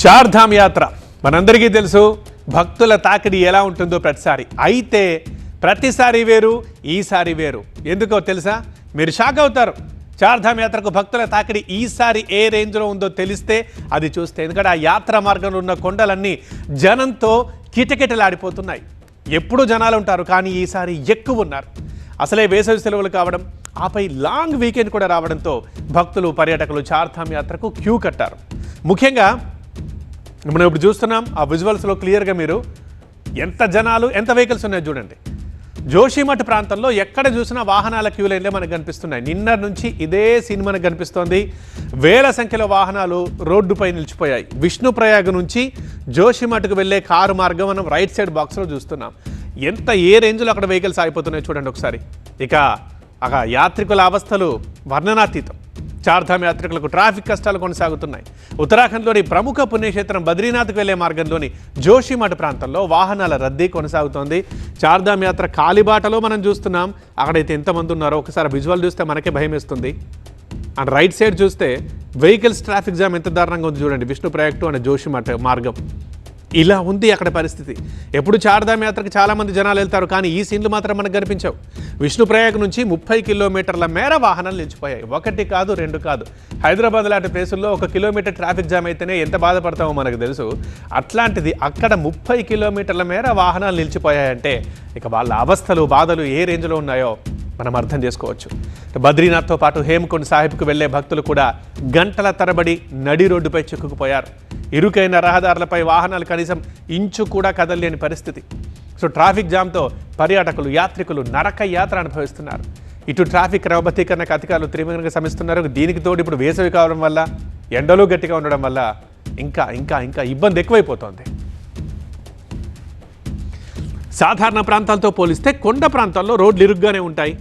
చార్ధామ్ యాత్ర మనందరికీ తెలుసు భక్తుల తాకిడి ఎలా ఉంటుందో ప్రతిసారి. అయితే ప్రతిసారి వేరు, ఈసారి వేరు. ఎందుకో తెలుసా? మీరు షాక్ అవుతారు. చార్ధామ్ యాత్రకు భక్తుల తాకిడి ఈసారి ఏ రేంజ్లో ఉందో తెలిస్తే అది చూస్తే. ఎందుకంటే ఆ యాత్ర మార్గంలో ఉన్న కొండలన్నీ జనంతో కిటకిటలాడిపోతున్నాయి. ఎప్పుడు జనాలు ఉంటారు, కానీ ఈసారి ఎక్కువ ఉన్నారు. అసలే వేసవి సెలవులు కావడం, ఆపై లాంగ్ వీకెండ్ కూడా రావడంతో భక్తులు, పర్యాటకులు చార్ధామ్ యాత్రకు క్యూ కట్టారు. ముఖ్యంగా మనం ఇప్పుడు చూస్తున్నాం ఆ విజువల్స్లో క్లియర్గా మీరు ఎంత జనాలు, ఎంత వెహికల్స్ ఉన్నాయో చూడండి. జోషిమఠ్ ప్రాంతంలో ఎక్కడ చూసినా వాహనాల క్యూ లైన్లే మనకు కనిపిస్తున్నాయి. నిన్న నుంచి ఇదే సీన్ మనకు కనిపిస్తోంది. వేల సంఖ్యలో వాహనాలు రోడ్డుపై నిలిచిపోయాయి. విష్ణుప్రయాగ్ నుంచి జోషిమఠ్కు వెళ్ళే కారు మార్గం మనం రైట్ సైడ్ బాక్స్లో చూస్తున్నాం. ఏ రేంజ్లో అక్కడ వెహికల్స్ ఆగిపోతున్నాయో చూడండి ఒకసారి. ఇక యాత్రికుల అవస్థలు వర్ణనాతీతం. చార్ధామ్ యాత్రికులకు ట్రాఫిక్ కష్టాలు కొనసాగుతున్నాయి. ఉత్తరాఖండ్లోని ప్రముఖ పుణ్యక్షేత్రం బద్రీనాథ్కు వెళ్లే మార్గంలోని జోషిమఠ్ ప్రాంతంలో వాహనాల రద్దీ కొనసాగుతోంది. చార్ధామ్ యాత్ర కాలిబాటలో మనం చూస్తున్నాం. అక్కడైతే ఎంతమంది ఉన్నారో ఒకసారి విజువల్ చూస్తే మనకే భయం వేస్తుంది. అండ్ రైట్ సైడ్ చూస్తే వెహికల్స్ ట్రాఫిక్ జామ్ ఎంత దారుణంగా ఉంది చూడండి. విష్ణుప్రయాగ్ టు అండ్ జోషిమఠ్ మార్గం ఇలా ఉంది అక్కడ పరిస్థితి. ఎప్పుడు చార్ధామ్ యాత్రకు చాలామంది జనాలు వెళ్తారు, కానీ ఈ సీన్లు మాత్రం మనకు కనిపించవు. విష్ణుప్రయాగ్ నుంచి 30 కిలోమీటర్ల మేర వాహనాలు నిలిచిపోయాయి. ఒకటి కాదు, రెండు కాదు. హైదరాబాద్ లాంటి ప్లేసుల్లో 1 కిలోమీటర్ ట్రాఫిక్ జామ్ అయితేనే ఎంత బాధపడతామో మనకు తెలుసు. అట్లాంటిది అక్కడ 30 కిలోమీటర్ల మేర వాహనాలు నిలిచిపోయాయంటే ఇక వాళ్ళ అవస్థలు, బాధలు ఏ రేంజ్లో ఉన్నాయో మనం అర్థం చేసుకోవచ్చు. బద్రీనాథ్తో పాటు హేమకుండ్ సాహిబ్కు వెళ్లే భక్తులు కూడా గంటల తరబడి నడి రోడ్డుపై చిక్కుకుపోయారు. ఇరుకైన రహదారులపై వాహనాలు కనీసం ఇంచు కూడా కదలలేని పరిస్థితి. సో ట్రాఫిక్ జామ్తో పర్యాటకులు, యాత్రికులు నరక యాత్ర అనుభవిస్తున్నారు. ఇటు ట్రాఫిక్ క్రమబద్ధీకరణకు అధికారులు తీవ్రంగా శ్రమిస్తున్నారు. దీనికి తోడు ఇప్పుడు వేసవి కావడం వల్ల, ఎండలు గట్టిగా ఉండడం వల్ల ఇంకా ఇంకా ఇంకా ఇబ్బంది ఎక్కువైపోతోంది. సాధారణ ప్రాంతాలతో పోలిస్తే కొండ ప్రాంతాల్లో రోడ్లు ఇరుగ్గానే ఉంటాయి.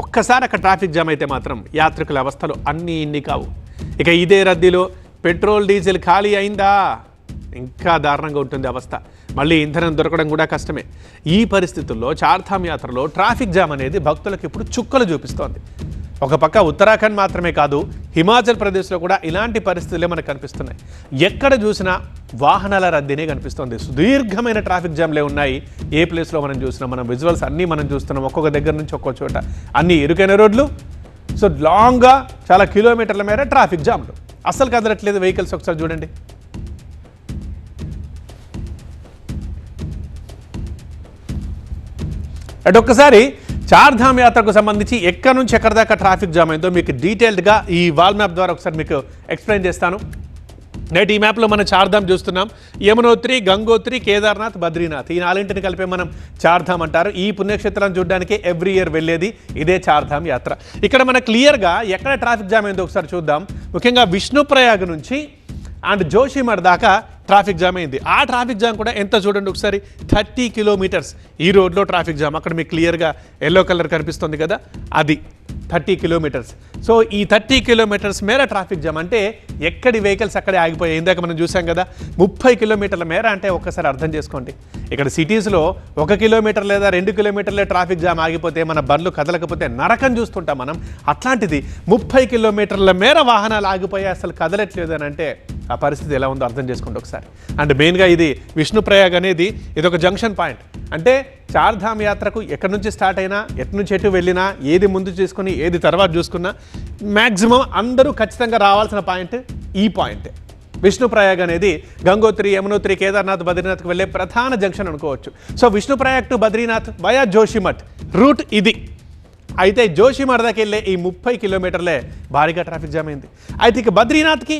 ఒక్కసారి అక్కడ ట్రాఫిక్ జామ్ అయితే మాత్రం యాత్రికుల అవస్థలు అన్నీ ఇన్ని కావు. ఇక ఇదే రద్దీలో పెట్రోల్, డీజిల్ ఖాళీ అయిందా ఇంకా దారుణంగా ఉంటుంది అవస్థ. మళ్ళీ ఇంధనం దొరకడం కూడా కష్టమే. ఈ పరిస్థితుల్లో చార్ధామ్ యాత్రలో ట్రాఫిక్ జామ్ అనేది భక్తులకు ఇప్పుడు చుక్కలు చూపిస్తోంది. ఒక పక్క ఉత్తరాఖండ్ మాత్రమే కాదు, హిమాచల్ ప్రదేశ్లో కూడా ఇలాంటి పరిస్థితులే మనకు కనిపిస్తున్నాయి. ఎక్కడ చూసినా వాహనాల రద్దీనే కనిపిస్తుంది. సుదీర్ఘమైన ట్రాఫిక్ జామ్లే ఉన్నాయి. ఏ ప్లేస్లో మనం చూసినా, మనం విజువల్స్ అన్నీ మనం చూస్తున్నాం. ఒక్కొక్క దగ్గర నుంచి ఒక్కో చోట అన్ని ఇరుకైన రోడ్లు. సో లాంగ్గా చాలా కిలోమీటర్ల మేర ట్రాఫిక్ జామ్లు, అస్సలు కదలట్లేదు వెహికల్స్. ఒకసారి చూడండి. అటు ఒక్కసారి చార్ధామ్ యాత్రకు సంబంధించి ఎక్కడి నుంచి ఎక్కడి దాకా ట్రాఫిక్ జామ్ అయిందో మీకు డీటెయిల్డ్గా ఈ వాల్ మ్యాప్ ద్వారా ఒకసారి మీకు ఎక్స్ప్లెయిన్ చేస్తాను. నేటి ఈ మ్యాప్లో మనం చార్ధామ్ చూస్తున్నాం. యమునోత్రి, గంగోత్రి, కేదార్నాథ్, బద్రీనాథ్, ఈ నాలుగింటిని కలిపే మనం చార్ధామ్ అంటారు. ఈ పుణ్యక్షేత్రాన్ని చూడడానికి ఎవ్రీ ఇయర్ వెళ్ళేది ఇదే చార్ధామ్ యాత్ర. ఇక్కడ మన క్లియర్గా ఎక్కడ ట్రాఫిక్ జామ్ అయిందో ఒకసారి చూద్దాం. ముఖ్యంగా విష్ణుప్రయాగ్ నుంచి అండ్ జోషిమఠ్ దాకా ట్రాఫిక్ జామ్ అయింది. ఆ ట్రాఫిక్ జామ్ కూడా ఎంత చూడండి ఒకసారి, 30 కిలోమీటర్స్ ఈ రోడ్లో ట్రాఫిక్ జామ్. అక్కడ మీకు క్లియర్గా ఎల్లో కలర్ కనిపిస్తుంది కదా, అది 30 కిలోమీటర్స్. సో ఈ 30 కిలోమీటర్స్ మేర ట్రాఫిక్ జామ్ అంటే ఎక్కడి వెహికల్స్ అక్కడే ఆగిపోయాయి. ఇందాక మనం చూసాం కదా 30 కిలోమీటర్ల మేర అంటే ఒక్కసారి అర్థం చేసుకోండి. ఇక్కడ సిటీస్లో 1 కిలోమీటర్ లేదా 2 కిలోమీటర్లే ట్రాఫిక్ జామ్ ఆగిపోతే, మన బండ్లు కదలకపోతే నరకం చూస్తుంటాం మనం. అట్లాంటిది 30 కిలోమీటర్ల మేర వాహనాలు ఆగిపోయి అసలు కదలట్లేదు అని అంటే ఆ పరిస్థితి ఎలా ఉందో అర్థం చేసుకోండి ఒకసారి. అండ్ మెయిన్గా ఇది విష్ణుప్రయాగ్ అనేది ఇదొక జంక్షన్ పాయింట్. అంటే చార్ధామ్ యాత్రకు ఎక్కడి నుంచి స్టార్ట్ అయినా, ఎటు నుంచి ఎటు వెళ్ళినా, ఏది ముందు చూసుకుని ఏది తర్వాత చూసుకున్నా మ్యాక్సిమం అందరూ ఖచ్చితంగా రావాల్సిన పాయింట్ ఈ పాయింటే. విష్ణుప్రయాగ్ అనేది గంగోత్రి, యమునోత్రి, కేదార్నాథ్, బద్రీనాథ్కి వెళ్ళే ప్రధాన జంక్షన్ అనుకోవచ్చు. So Vishnuprayag to Badrinath via Joshimath route ఇది. అయితే జోషిమఠ్ దాకా వెళ్ళే ఈ 30 కిలోమీటర్లే భారీగా ట్రాఫిక్ జామ్ అయింది. అయితే ఇక బద్రీనాథ్కి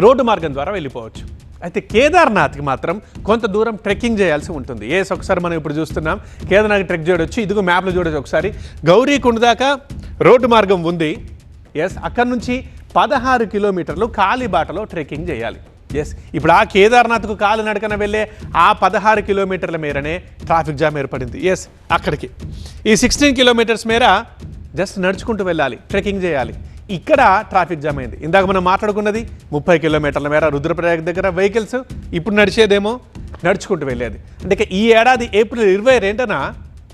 రోడ్డు మార్గం ద్వారా వెళ్ళిపోవచ్చు. అయితే కేదార్నాథ్కి మాత్రం కొంత దూరం ట్రెక్కింగ్ చేయాల్సి ఉంటుంది. ఒకసారి మనం ఇప్పుడు చూస్తున్నాం కేదార్నాథ్ ట్రెక్ చేయవచ్చు. ఇదిగో మ్యాప్లో చూడొచ్చు ఒకసారి. గౌరీకుండ్ దాకా రోడ్డు మార్గం ఉంది. అక్కడి నుంచి 16 కిలోమీటర్లు కాలిబాటలో ట్రెక్కింగ్ చేయాలి. ఇప్పుడు ఆ కేదార్నాథ్కు కాలు నడకన వెళ్ళే ఆ 16 కిలోమీటర్ల మేరనే ట్రాఫిక్ జామ్ ఏర్పడింది. అక్కడికి ఈ 16 కిలోమీటర్స్ మేర జస్ట్ నడుచుకుంటూ వెళ్ళాలి, ట్రెక్కింగ్ చేయాలి. ఇక్కడ ట్రాఫిక్ జామ్ అయింది. ఇందాక మనం మాట్లాడుకున్నది 30 కిలోమీటర్ల మేర రుద్రప్రయాగ్ దగ్గర వెహికల్స్, ఇప్పుడు నడిచేదేమో నడుచుకుంటూ వెళ్ళేది. అంటే ఈ ఏడాది ఏప్రిల్ 22న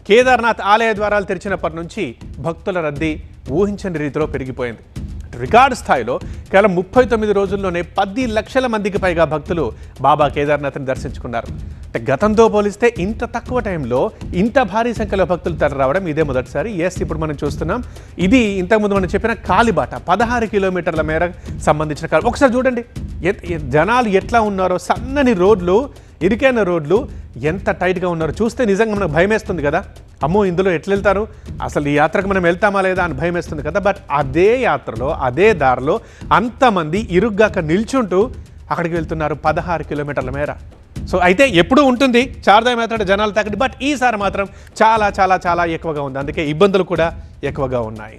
కేదార్నాథ్ ఆలయ ద్వారాలు తెరిచినప్పటి నుంచి భక్తుల రద్దీ ఊహించని రీతిలో పెరిగిపోయింది. రికార్డు స్థాయిలో కేవలం 39 రోజుల్లోనే 10 లక్షల మందికి పైగా భక్తులు బాబా కేదార్నాథ్ని దర్శించుకున్నారు. అంటే గతంతో పోలిస్తే ఇంత తక్కువ టైంలో ఇంత భారీ సంఖ్యలో భక్తులు తరలిరావడం ఇదే మొదటిసారి. ఇప్పుడు మనం చూస్తున్నాం, ఇది ఇంతకుముందు మనం చెప్పిన కాలిబాట 16 కిలోమీటర్ల మేర సంబంధించిన ఒకసారి చూడండి జనాలు ఎట్లా ఉన్నారో. సన్నని రోడ్లు, ఇరుకైన రోడ్లు, ఎంత టైట్గా ఉన్నారో చూస్తే నిజంగా మనకు భయం వేస్తుంది కదా. అమ్మో ఇందులో ఎట్లా వెళ్తారు, అసలు ఈ యాత్రకు మనం వెళ్తామా లేదా అని భయం వేస్తుంది కదా. బట్ అదే యాత్రలో అదే దారిలో అంతమంది ఇరుగ్గాక నిల్చుంటూ అక్కడికి వెళ్తున్నారు 16 కిలోమీటర్ల మేర. సో అయితే ఎప్పుడూ ఉంటుంది చార్ధామ్ యాత్ర జనాలు తాకిడి, బట్ ఈసారి మాత్రం చాలా చాలా చాలా ఎక్కువగా ఉంది. అందుకే ఇబ్బందులు కూడా ఎక్కువగా ఉన్నాయి.